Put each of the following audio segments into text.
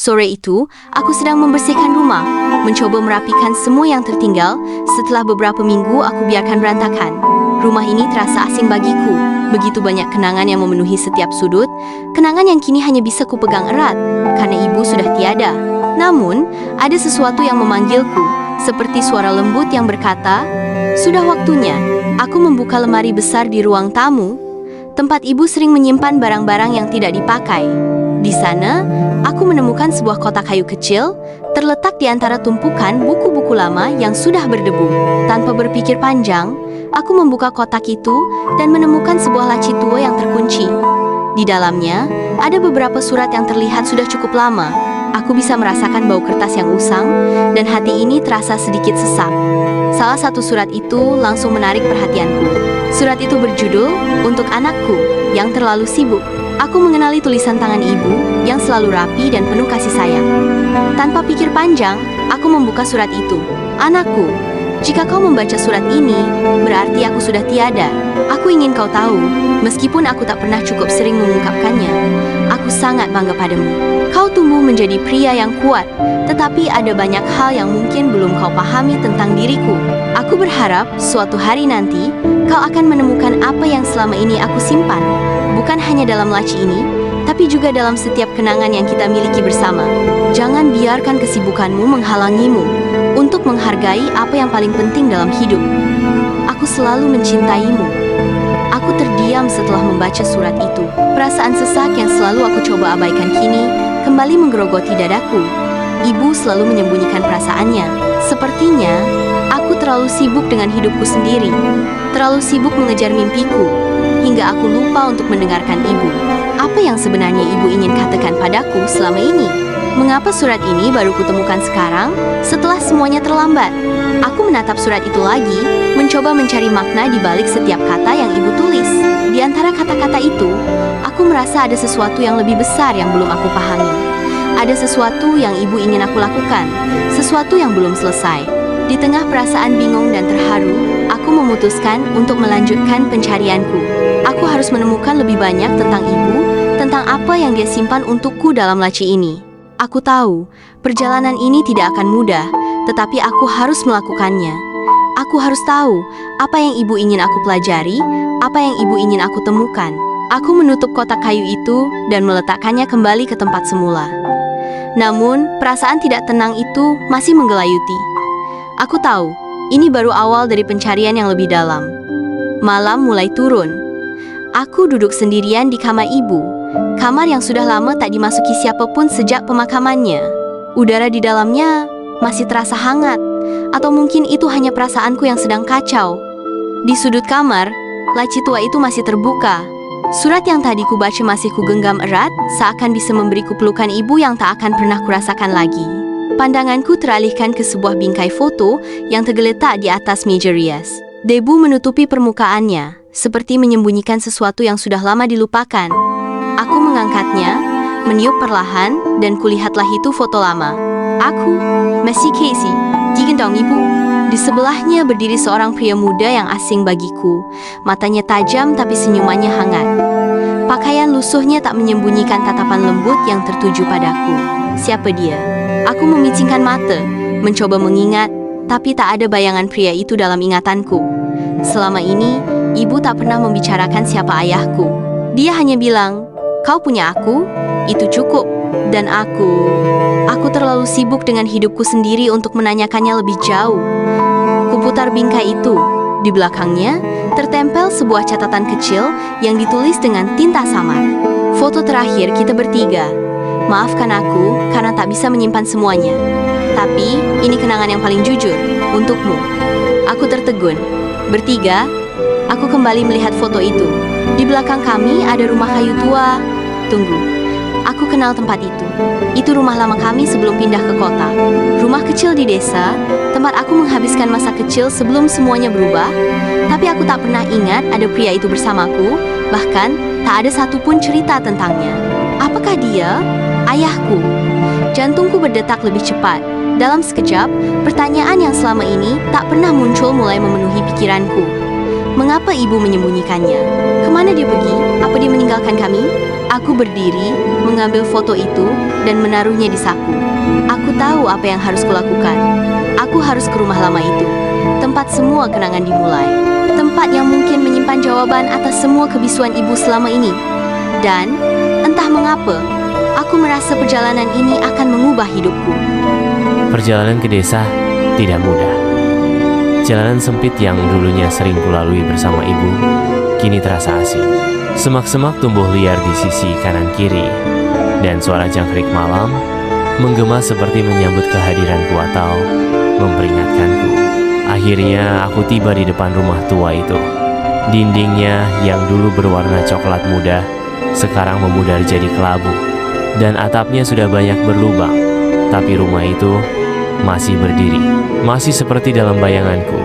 Sore itu, aku sedang membersihkan rumah, mencoba merapikan semua yang tertinggal. Setelah beberapa minggu aku biarkan berantakan. Rumah ini terasa asing bagiku. Begitu banyak kenangan yang memenuhi setiap sudut, kenangan yang kini hanya bisa kupegang erat, karena ibu sudah tiada. Namun, ada sesuatu yang memanggilku, seperti suara lembut yang berkata, "Sudah waktunya." Aku membuka lemari besar di ruang tamu, tempat ibu sering menyimpan barang-barang yang tidak dipakai. Di sana, aku menemukan sebuah kotak kayu kecil, terletak di antara tumpukan buku-buku lama yang sudah berdebu. Tanpa berpikir panjang, aku membuka kotak itu dan menemukan sebuah laci tua yang terkunci. Di dalamnya, ada beberapa surat yang terlihat sudah cukup lama. Aku bisa merasakan bau kertas yang usang, dan hati ini terasa sedikit sesak. Salah satu surat itu langsung menarik perhatianku. Surat itu berjudul, "Untuk Anakku yang Terlalu Sibuk." Aku mengenali tulisan tangan ibu yang selalu rapi dan penuh kasih sayang. Tanpa pikir panjang, aku membuka surat itu. "Anakku, jika kau membaca surat ini, berarti aku sudah tiada. Aku ingin kau tahu, meskipun aku tak pernah cukup sering mengungkapkannya, aku sangat bangga padamu. Kau tumbuh menjadi pria yang kuat, tetapi ada banyak hal yang mungkin belum kau pahami tentang diriku. Aku berharap suatu hari nanti, kau akan menemukan apa yang selama ini aku simpan, bukan hanya dalam laci ini, tapi juga dalam setiap kenangan yang kita miliki bersama. Jangan biarkan kesibukanmu menghalangimu untuk menghargai apa yang paling penting dalam hidup. Aku selalu mencintaimu." Aku terdiam setelah membaca surat itu. Perasaan sesak yang selalu aku coba abaikan kini kembali menggerogoti dadaku. Ibu selalu menyembunyikan perasaannya. Sepertinya, aku terlalu sibuk dengan hidupku sendiri, terlalu sibuk mengejar mimpiku, hingga aku lupa untuk mendengarkan ibu. Apa yang sebenarnya ibu ingin katakan padaku selama ini? Mengapa surat ini baru kutemukan sekarang, setelah semuanya terlambat? Aku menatap surat itu lagi, mencoba mencari makna di balik setiap kata yang ibu tulis. Di antara kata-kata itu, aku merasa ada sesuatu yang lebih besar yang belum aku pahami. Ada sesuatu yang ibu ingin aku lakukan, sesuatu yang belum selesai. Di tengah perasaan bingung dan terharu, aku memutuskan untuk melanjutkan pencarianku. Aku harus menemukan lebih banyak tentang ibu, tentang apa yang dia simpan untukku dalam laci ini. Aku tahu, perjalanan ini tidak akan mudah, tetapi aku harus melakukannya. Aku harus tahu apa yang ibu ingin aku pelajari, apa yang ibu ingin aku temukan. Aku menutup kotak kayu itu dan meletakkannya kembali ke tempat semula. Namun, perasaan tidak tenang itu masih menggelayuti. Aku tahu, ini baru awal dari pencarian yang lebih dalam. Malam mulai turun. Aku duduk sendirian di kamar ibu, kamar yang sudah lama tak dimasuki siapapun sejak pemakamannya. Udara di dalamnya masih terasa hangat, atau mungkin itu hanya perasaanku yang sedang kacau. Di sudut kamar, laci tua itu masih terbuka. Surat yang tadi kubaca masih kugenggam erat, seakan bisa memberiku pelukan ibu yang tak akan pernah kurasakan lagi. Pandanganku teralihkan ke sebuah bingkai foto yang tergeletak di atas meja rias. Debu menutupi permukaannya, seperti menyembunyikan sesuatu yang sudah lama dilupakan. Aku mengangkatnya, meniup perlahan, dan kulihatlah itu foto lama. Aku, Messi Casey, digendong ibu. Di sebelahnya berdiri seorang pria muda yang asing bagiku. Matanya tajam tapi senyumannya hangat. Pakaian lusuhnya tak menyembunyikan tatapan lembut yang tertuju padaku. Siapa dia? Aku memicingkan mata, mencoba mengingat, tapi tak ada bayangan pria itu dalam ingatanku. Selama ini, ibu tak pernah membicarakan siapa ayahku. Dia hanya bilang, "Kau punya aku, itu cukup." Dan aku terlalu sibuk dengan hidupku sendiri untuk menanyakannya lebih jauh. Kuputar bingkai itu. Di belakangnya, tertempel sebuah catatan kecil yang ditulis dengan tinta samar. Foto terakhir kita bertiga. Maafkan aku karena tak bisa menyimpan semuanya. Tapi, ini kenangan yang paling jujur, untukmu. Aku tertegun. Bertiga, aku kembali melihat foto itu. Di belakang kami ada rumah kayu tua. Tunggu. Aku kenal tempat itu. Itu rumah lama kami sebelum pindah ke kota. Rumah kecil di desa, tempat aku menghabiskan masa kecil sebelum semuanya berubah. Tapi aku tak pernah ingat ada pria itu bersamaku, bahkan tak ada satupun cerita tentangnya. Apakah dia? Ayahku. Jantungku berdetak lebih cepat. Dalam sekejap, pertanyaan yang selama ini tak pernah muncul mulai memenuhi pikiranku. Mengapa ibu menyembunyikannya? Kemana dia pergi? Apa dia meninggalkan kami? Aku berdiri, mengambil foto itu, dan menaruhnya di saku. Aku tahu apa yang harus kulakukan. Aku harus ke rumah lama itu, tempat semua kenangan dimulai. Tempat yang mungkin menyimpan jawaban atas semua kebisuan ibu selama ini. Dan, entah mengapa, aku merasa perjalanan ini akan mengubah hidupku. Perjalanan ke desa tidak mudah. Jalanan sempit yang dulunya sering kulalui bersama ibu, kini terasa asing. Semak-semak tumbuh liar di sisi kanan kiri, dan suara jangkrik malam menggema seperti menyambut kehadiranku atau memperingatkanku. Akhirnya aku tiba di depan rumah tua itu. Dindingnya yang dulu berwarna coklat muda sekarang memudar jadi kelabu, dan atapnya sudah banyak berlubang. Tapi rumah itu masih berdiri, masih seperti dalam bayanganku,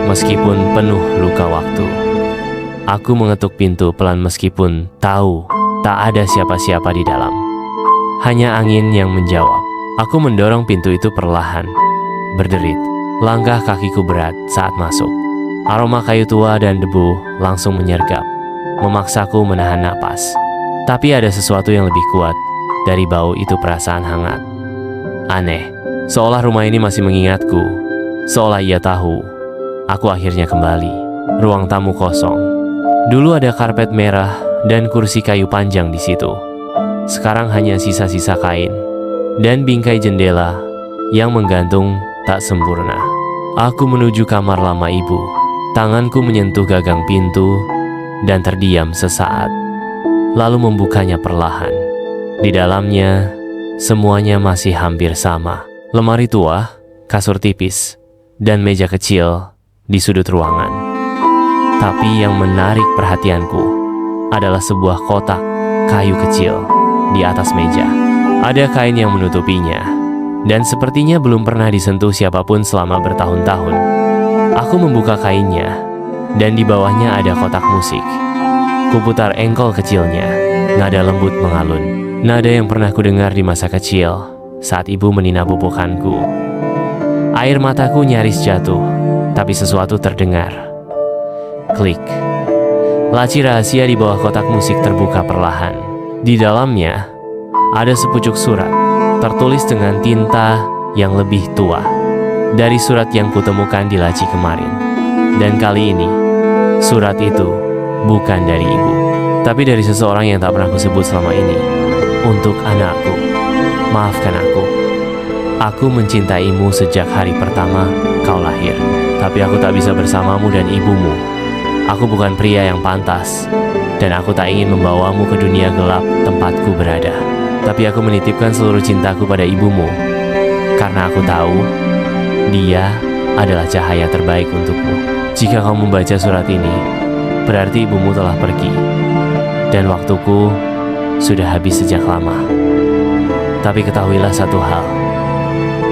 meskipun penuh luka waktu. Aku mengetuk pintu pelan meskipun tahu tak ada siapa-siapa di dalam. Hanya angin yang menjawab. Aku mendorong pintu itu perlahan, berderit. Langkah kakiku berat saat masuk. Aroma kayu tua dan debu langsung menyergap, memaksaku menahan napas. Tapi ada sesuatu yang lebih kuat dari bau itu, perasaan hangat. Aneh, seolah rumah ini masih mengingatku, seolah ia tahu. Aku akhirnya kembali. Ruang tamu kosong. Dulu ada karpet merah dan kursi kayu panjang di situ. Sekarang hanya sisa-sisa kain dan bingkai jendela yang menggantung tak sempurna. Aku menuju kamar lama ibu. Tanganku menyentuh gagang pintu dan terdiam sesaat, lalu membukanya perlahan. Di dalamnya, semuanya masih hampir sama. Lemari tua, kasur tipis, dan meja kecil di sudut ruangan. Tapi yang menarik perhatianku adalah sebuah kotak kayu kecil di atas meja. Ada kain yang menutupinya, dan sepertinya belum pernah disentuh siapapun selama bertahun-tahun. Aku membuka kainnya, dan di bawahnya ada kotak musik. Kuputar engkol kecilnya, nada lembut mengalun. Nada yang pernah kudengar di masa kecil saat ibu menina bobokanku. Air mataku nyaris jatuh, tapi sesuatu terdengar. Klik. Laci rahasia di bawah kotak musik terbuka perlahan. Di dalamnya ada sepucuk surat, tertulis dengan tinta yang lebih tua dari surat yang kutemukan di laci kemarin. Dan kali ini, surat itu bukan dari ibu, tapi dari seseorang yang tak pernah kusebut selama ini. Untuk anakku, maafkan aku. Aku mencintaimu sejak hari pertama kau lahir, tapi aku tak bisa bersamamu dan ibumu. Aku bukan pria yang pantas, dan aku tak ingin membawamu ke dunia gelap tempatku berada. Tapi aku menitipkan seluruh cintaku pada ibumu, karena aku tahu dia adalah cahaya terbaik untukmu. Jika kau membaca surat ini, berarti ibumu telah pergi, dan waktuku sudah habis sejak lama. Tapi ketahuilah satu hal,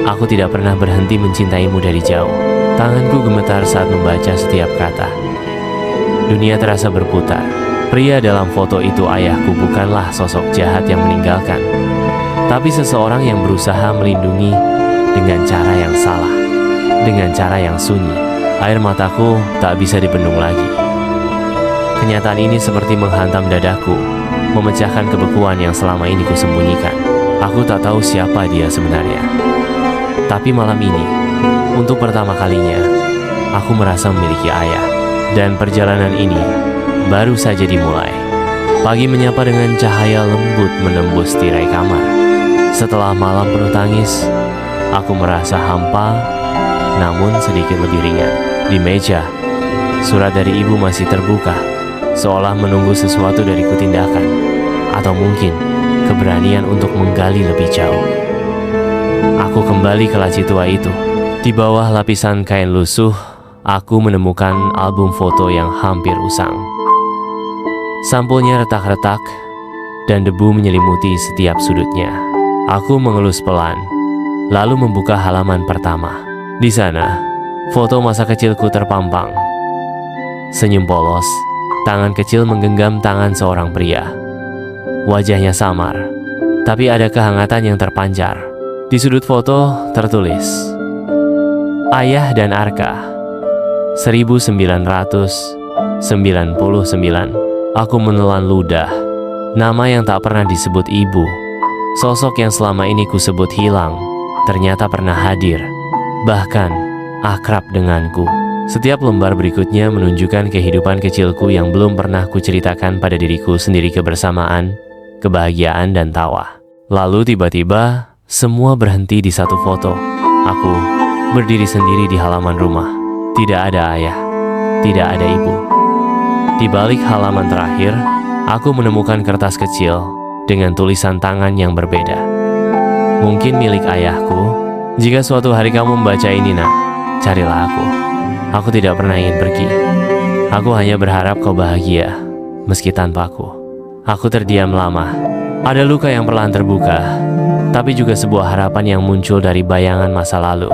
aku tidak pernah berhenti mencintaimu dari jauh. Tanganku gemetar saat membaca setiap kata. Dunia terasa berputar. Pria dalam foto itu ayahku bukanlah sosok jahat yang meninggalkan, tapi seseorang yang berusaha melindungi dengan cara yang salah, dengan cara yang sunyi. Air mataku tak bisa dibendung lagi. Kenyataan ini seperti menghantam dadaku, memecahkan kebekuan yang selama ini kusembunyikan. Aku tak tahu siapa dia sebenarnya. Tapi malam ini, untuk pertama kalinya, aku merasa memiliki ayah. Dan perjalanan ini baru saja dimulai. Pagi menyapa dengan cahaya lembut menembus tirai kamar. Setelah malam penuh tangis, aku merasa hampa, namun sedikit lebih ringan. Di meja, surat dari ibu masih terbuka, seolah menunggu sesuatu dariku tindakan, atau mungkin keberanian untuk menggali lebih jauh. Aku kembali ke laci tua itu. Di bawah lapisan kain lusuh, aku menemukan album foto yang hampir usang. Sampulnya retak-retak, dan debu menyelimuti setiap sudutnya. Aku mengelus pelan, lalu membuka halaman pertama. Di sana, foto masa kecilku terpampang. Senyum polos, tangan kecil menggenggam tangan seorang pria. Wajahnya samar, tapi ada kehangatan yang terpancar. Di sudut foto tertulis, Ayah dan Arka, 1999. Aku menelan ludah, Nama yang tak pernah disebut ibu. Sosok yang selama ini kusebut hilang, ternyata pernah hadir. Bahkan, akrab denganku. Setiap lembar berikutnya menunjukkan kehidupan kecilku yang belum pernah kuceritakan pada diriku sendiri, kebersamaan, kebahagiaan, dan tawa. Lalu tiba-tiba, semua berhenti di satu foto. Aku berdiri sendiri di halaman rumah. Tidak ada ayah, tidak ada ibu. Di balik halaman terakhir, aku menemukan kertas kecil dengan tulisan tangan yang berbeda. Mungkin milik ayahku. Jika suatu hari kamu membaca ini, nak, carilah aku. Aku tidak pernah ingin pergi. Aku hanya berharap kau bahagia, meski tanpaku. Aku terdiam lama. Ada luka yang perlahan terbuka, tapi juga sebuah harapan yang muncul dari bayangan masa lalu.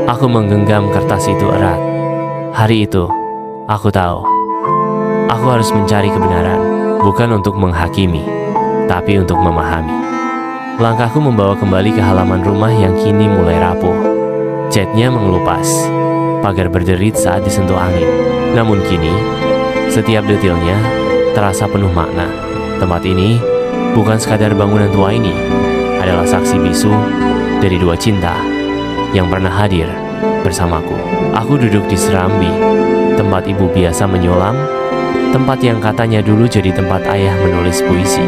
Aku menggenggam kertas itu erat. Hari itu, aku tahu. Aku harus mencari kebenaran, bukan untuk menghakimi, tapi untuk memahami. Langkahku membawa kembali ke halaman rumah yang kini mulai rapuh. Catnya mengelupas, pagar berderit saat disentuh angin. Namun kini, setiap detailnya terasa penuh makna. Tempat ini bukan sekadar bangunan tua, ini adalah saksi bisu dari dua cinta yang pernah hadir bersamaku. Aku duduk di serambi, tempat ibu biasa menyulam, tempat yang katanya dulu jadi tempat ayah menulis puisi.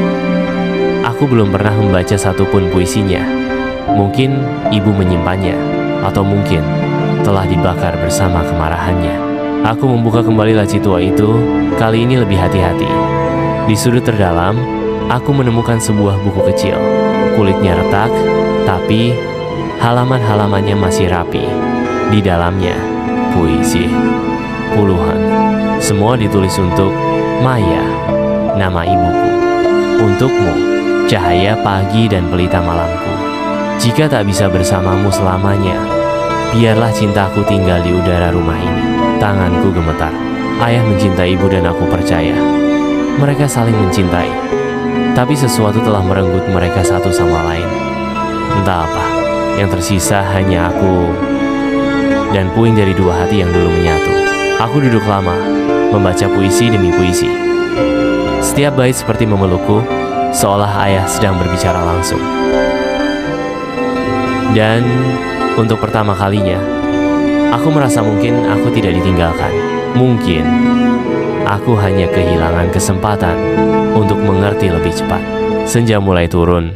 Aku belum pernah membaca satupun puisinya. Mungkin ibu menyimpannya, atau mungkin telah dibakar bersama kemarahannya. Aku membuka kembali laci tua itu, kali ini lebih hati-hati. Di sudut terdalam, aku menemukan sebuah buku kecil. Kulitnya retak, tapi halaman-halamannya masih rapi. Di dalamnya, puisi. Puluhan. Semua ditulis untuk Maya, nama ibuku. Untukmu, cahaya pagi dan pelita malamku. Jika tak bisa bersamamu selamanya, biarlah cintaku tinggal di udara rumah ini. Tanganku gemetar. Ayah mencintai ibu dan aku percaya. Mereka saling mencintai. Tapi sesuatu telah merenggut mereka satu sama lain. Entah apa, yang tersisa hanya aku dan puing dari dua hati yang dulu menyatu. Aku duduk lama, membaca puisi demi puisi. Setiap bait seperti memelukku, seolah ayah sedang berbicara langsung. Dan untuk pertama kalinya, aku merasa mungkin aku tidak ditinggalkan. Mungkin aku hanya kehilangan kesempatan untuk mengerti lebih cepat. Senja mulai turun.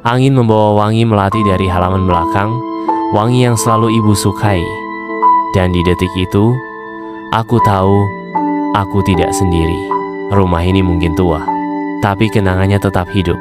Angin membawa wangi melati dari halaman belakang, wangi yang selalu ibu sukai. Dan di detik itu, aku tahu aku tidak sendiri. Rumah ini mungkin tua, tapi kenangannya tetap hidup.